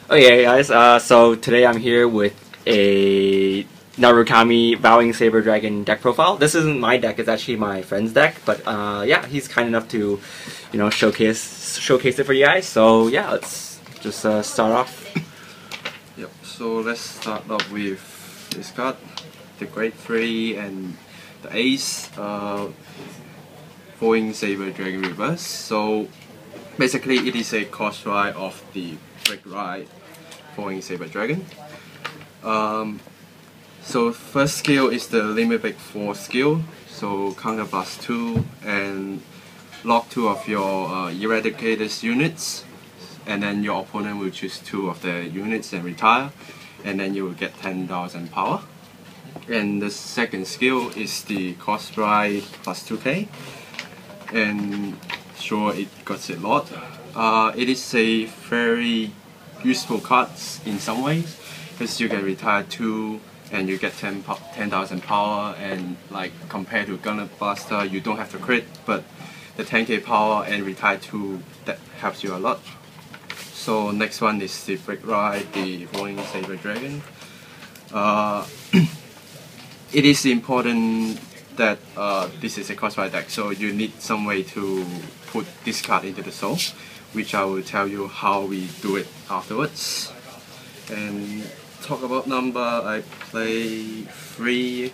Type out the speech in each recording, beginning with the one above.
Okay guys, so today I'm here with a Narukami Vowing Saber Dragon deck profile. This isn't my deck, it's actually my friend's deck, but yeah, he's kind enough to, showcase it for you guys. So yeah, let's just start off. Yep, so let's start off with this card, the Grade 3 and the Ace, Vowing Saber Dragon Reverse. So basically it is a cost ride of the Brick Ride Vowing Saber Dragon. So first skill is the Limit Break 4 skill, so Counter Blast 2 and lock 2 of your Eradicators units, and then your opponent will choose 2 of the units and retire, and then you will get 10,000 power. And the second skill is the Cost Ride plus 2k, and sure, it got a lot. It is a very useful card in some ways, because you can retire 2 and you get 10,000 power, and like compared to Gunner Blaster, you don't have to crit, but the 10k power and retire 2, that helps you a lot. So next one is the Brick Ride, the Vowing Saber Dragon. It is important that this is a cost ride deck, so you need some way to put this card into the soul, which I will tell you how we do it afterwards. And talk about number, I play 3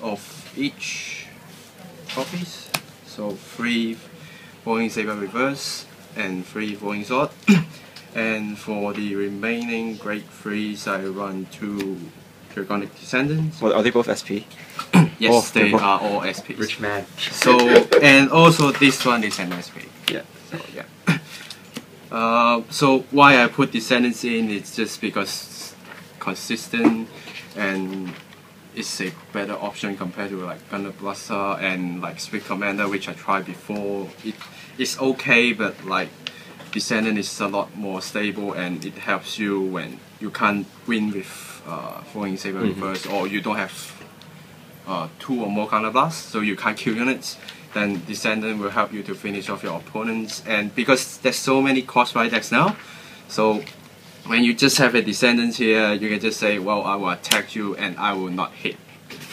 of each copies, so 3 Vowing Saber Reverse and 3 Vowing Sword. And for the remaining Grade 3s, I run 2 Draconic Descendants. Well, are they both SP? Yes, they are all SPs. Rich man. So, and also this one is an SP. Yeah. So yeah. So why I put Descendants in is just because consistent and it's a better option compared to like Gunner Blaster and like Swift Commander, which I tried before. It's okay, but like Descendant is a lot more stable and it helps you when you can't win with Vowing Saber Reverse, or you don't have 2 or more Counter Blasts, so you can't kill units. Then Descendant will help you to finish off your opponents, and because there's so many cost ride decks now, so when you just have a Descendant here, you can just say, well, I will attack you and I will not hit.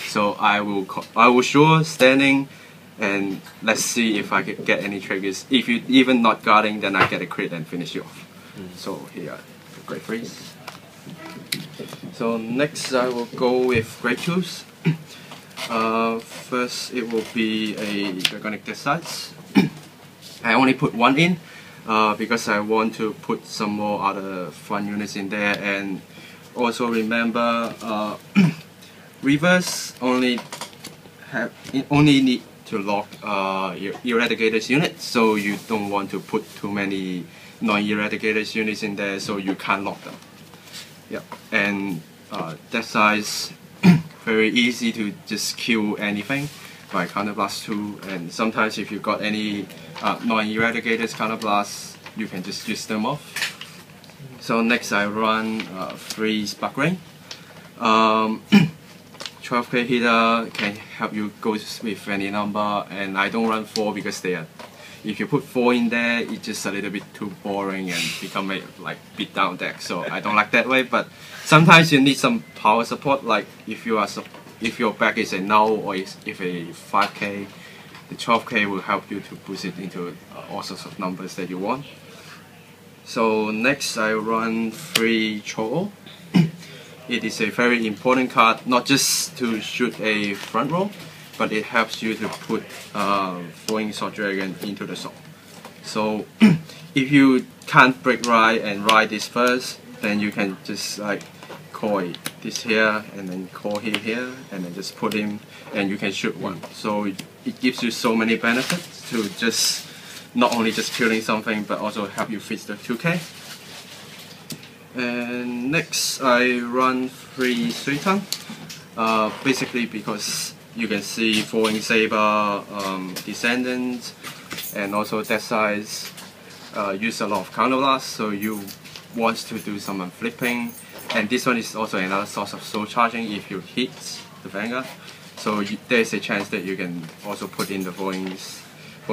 So I will sure standing, and let's see if I can get any triggers. If you even not guarding, then I get a crit and finish you off. So here are the Grade 3s. So next I will go with Grade 2s. First it will be a Draconic Decides. I only put 1 in because I want to put some more other fun units in there, and also remember Reverse only need to lock your Eradicators units, so you don't want to put too many non-Eradicators units in there, so you can't lock them. Yep. And that size very easy to just kill anything by Counter Blast 2, and sometimes if you got any non-Eradicators Counter Blast, you can just use them off. So next I run 3 Spark Rain. 12k hitter can help you go with any number, and I don't run 4 because they are, if you put 4 in there, it's just a little bit too boring and become a like beat down deck, so I don't like that way. But sometimes you need some power support, like if your back is a null, or if a 5k, the 12k will help you to boost it into all sorts of numbers that you want. So next I run 3 Cho. It is a very important card, not just to shoot a front row, but it helps you to put Vowing Sword Dragon into the soul. So if you can't Brick Ride and ride this first, then you can just like call this here and then call him here and then just put him, and you can shoot 1. So it gives you so many benefits to just not only just killing something, but also help you fix the 2k. And next I run 3 Suitan, basically because you can see Vowing Saber, Descendant, and also that size use a lot of Counter Blast, so you want to do some flipping. And this one is also another source of soul charging if you hit the Vanguard. So there's a chance that you can also put in the Vowing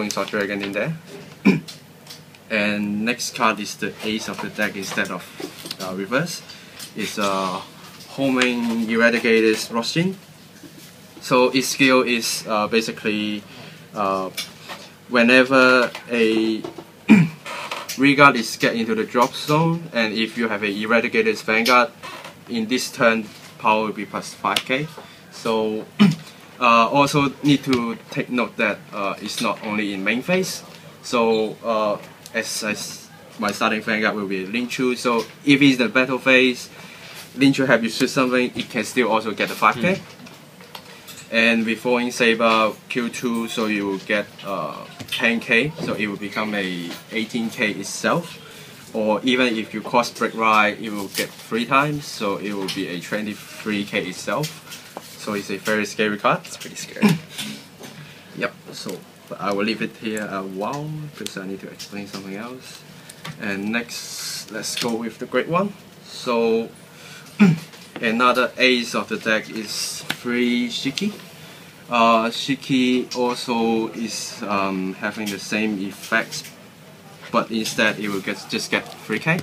Sword Dragon in there. And next card is the ace of the deck instead of reverse. It's homing Eradicators Rushing. So its skill is basically whenever a Vanguard is get into the drop zone, and if you have a Eradicators Vanguard, in this turn power will be plus 5k. So also need to take note that it's not only in main phase. So as my starting Vanguard will be Linchu. So if it's the battle phase, Linchu have you shoot something, it can still also get the 5k. And with Vowing Saber Q2, so you will get 10k, so it will become a 18k itself. Or even if you cross break right, it will get 3 times, so it will be a 23k itself. So it's a very scary card. It's pretty scary. Yep, so but I will leave it here a while because I need to explain something else. And next, let's go with the great one. So another ace of the deck is 3 Shiki. Shiki also is having the same effects, but instead it will just get 3k.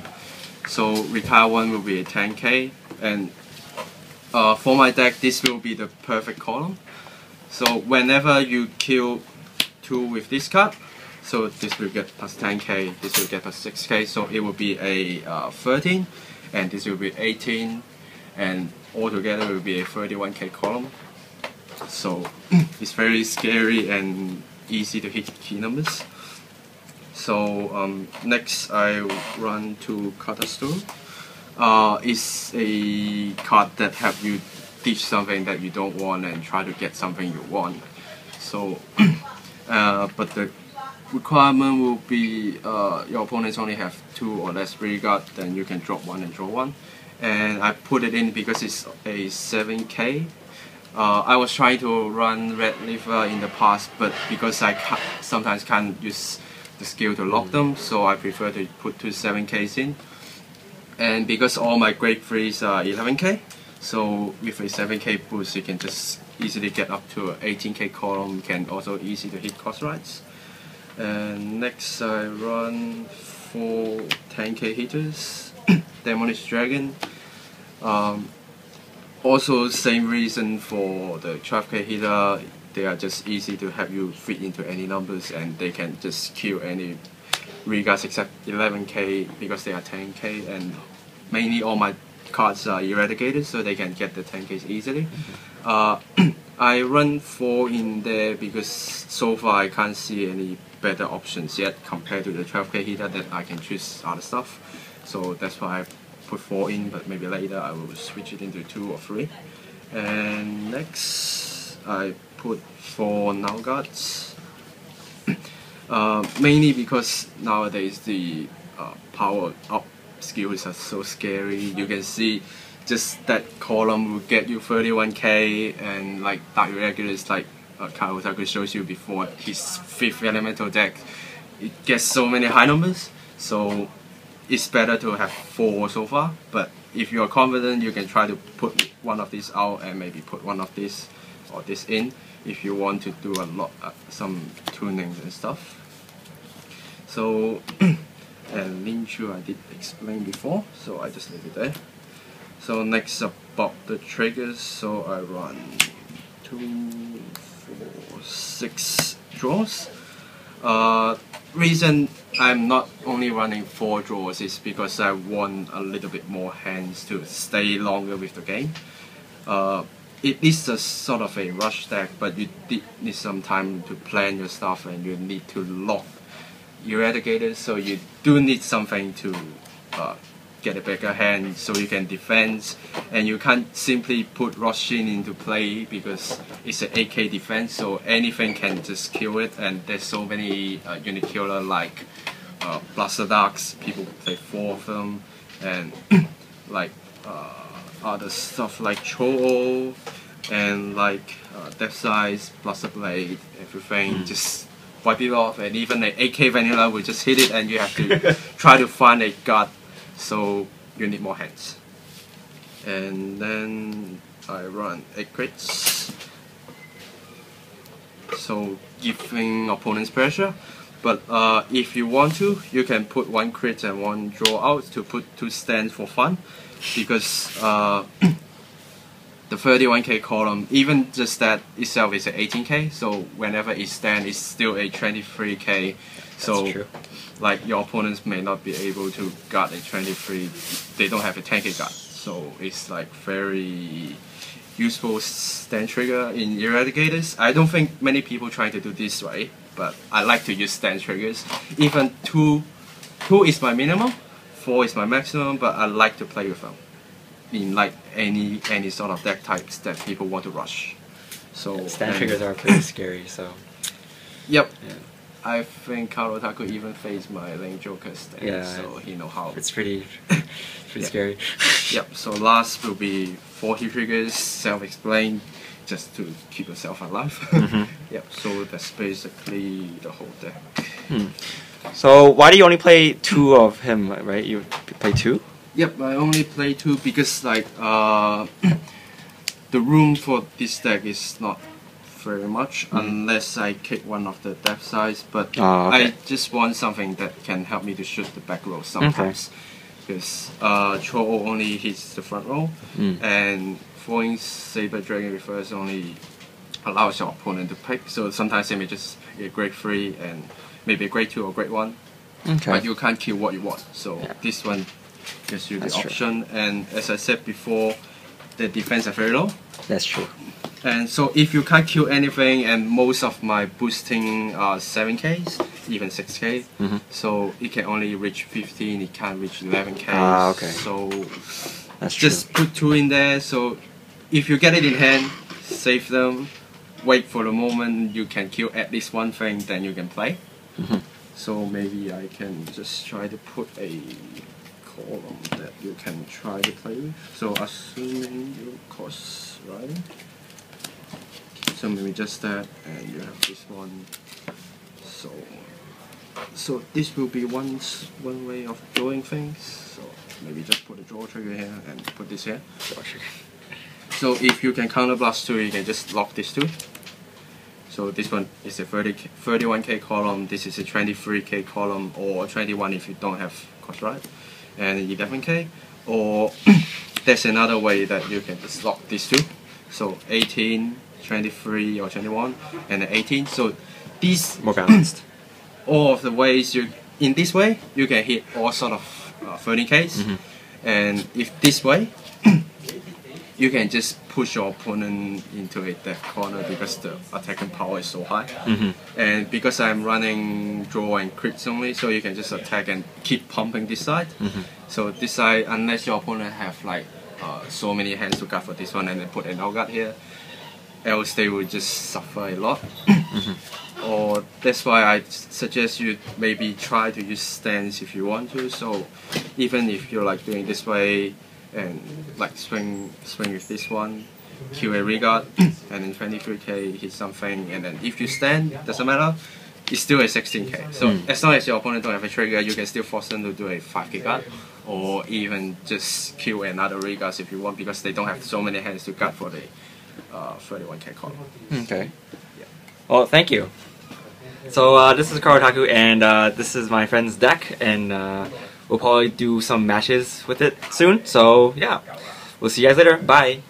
So retire 1 will be a 10k, and for my deck this will be the perfect column. So whenever you kill 2 with this card, so this will get plus 10k, this will get plus 6k, so it will be a 13, and this will be 18, and altogether it will be a 31k column. So it's very scary and easy to hit key numbers. So next I run to Cardfight. It's a card that helps you ditch something that you don't want and try to get something you want. So but the requirement will be your opponents only have 2 or less Vanguard, then you can drop 1 and draw 1. And I put it in because it's a 7k. I was trying to run Red Liver in the past, but because I sometimes can't use the skill to lock them, so I prefer to put 2 7ks in. And because all my grade 3s are 11k, so with a 7k boost you can just easily get up to an 18k column, you can also easy to hit cross rides. And next I run 4 10k hitters. Demonish Dragon. Also same reason for the 12k hitter, they are just easy to have you fit into any numbers, and they can just kill any Vanguards except 11k because they are 10k, and mainly all my cards are Eradicators, so they can get the 10ks easily. I run 4 in there because so far I can't see any better options yet compared to the 12k hitter that I can choose other stuff. So that's why I put 4 in, but maybe later I will switch it into 2 or 3. And next I put 4 Vanguards. Mainly because nowadays the power up skills are so scary. You can see just that column will get you 31k, and like Dark Eradicators, like Kawasaki shows you before, his 5th elemental deck, it gets so many high numbers. So it's better to have 4 so far, but if you are confident, you can try to put one of these out and maybe put one of this or this in if you want to do a lot some tunings and stuff. So and Linchu I did explain before, so I just leave it there. So next about the triggers, so I run 2, 4, 6 draws. Reason I'm not only running 4 draws is because I want a little bit more hands to stay longer with the game. It is a sort of a rush deck, but you did need some time to plan your stuff, and you need to lock Eradicators, so you do need something to get a bigger hand so you can defend, and you can't simply put Rushing into play because it's an 8k defense, so anything can just kill it, and there's so many unit killer like Blaster Darks, people play 4 of them, and like other stuff like Cho and like Death Size, Blaster Blade, everything just wipe it off, and even an 8k vanilla will just hit it, and you have to try to find a guard, so you need more hands. And then I run 8 crits, so giving opponents pressure. But if you want to, you can put one crit and one draw out to put 2 stands for fun, because the 31k column, even just that itself is a 18k, so whenever it stands, it's still a 23k. So That's true. like your opponents may not be able to guard a 23, they don't have a 10k guard. So it's like very useful stand trigger in Eradicators. I don't think many people try to do this way, but I like to use stand triggers. Even 2 is my minimum, 4 is my maximum, but I like to play with them in like any sort of deck types that people want to rush. So Stand triggers are pretty scary, so. Yep. Yeah. I think Cardfight even faced my Link Joker stand, Yeah, so he know how. It's pretty Yeah. scary. Yep, so last will be 4 hit triggers, self-explained, just to keep yourself alive. Yep, so that's basically the whole deck. So why do you only play 2 of him, right? You play 2? Yep, I only play 2 because like the room for this deck is not very much unless I kick one of the depth sides, but okay. I just want something that can help me to shoot the back row sometimes. Because Cho only hits the front row, and Vowing Saber Dragon Reverse only allows your opponent to pick, so sometimes they may just get a grade 3 and maybe a grade 2 or grade 1, but you can't kill what you want, so this one gives you the option. And as I said before, the defense are very low. That's true. And so if you can't kill anything, and most of my boosting are 7Ks, even 6K, so it can only reach 15, it can't reach 11K. Okay. So That's just put 2 in there, so if you get it in hand, save them, wait for the moment you can kill at least one thing, then you can play. So maybe I can just try to put a column that you can try to play with. So assuming you cost riding. So maybe just that, and you have this one. So this will be one way of doing things. So maybe just put a draw trigger here and put this here. So if you can counter blast 2, you can just lock this 2. So this one is a 31k column. This is a 23k column, or 21 if you don't have cost right, and 11k. Or there's another way that you can just lock these 2. So 18. 23 or 21 and 18. So these more balanced. All of the ways in this way you can hit all sort of 13Ks, and if this way you can just push your opponent into a death corner because the attacking power is so high. And because I'm running draw and crits only, so you can just attack and keep pumping this side. So this side, unless your opponent have like so many hands to guard for this one and then put an out guard here, else they will just suffer a lot. Or that's why I suggest you maybe try to use stands if you want to. So even if you're like doing this way and like swing with this one, kill a regard, and then 23k hit something, and then if you stand, doesn't matter, it's still a 16k. So as long as your opponent don't have a trigger, you can still force them to do a 5k guard, or even just kill another regard if you want, because they don't have so many hands to guard for the 31k column. Okay. Yeah. Well, thank you. So this is Cardfight, and this is my friend's deck, and we'll probably do some matches with it soon. So yeah, we'll see you guys later. Bye.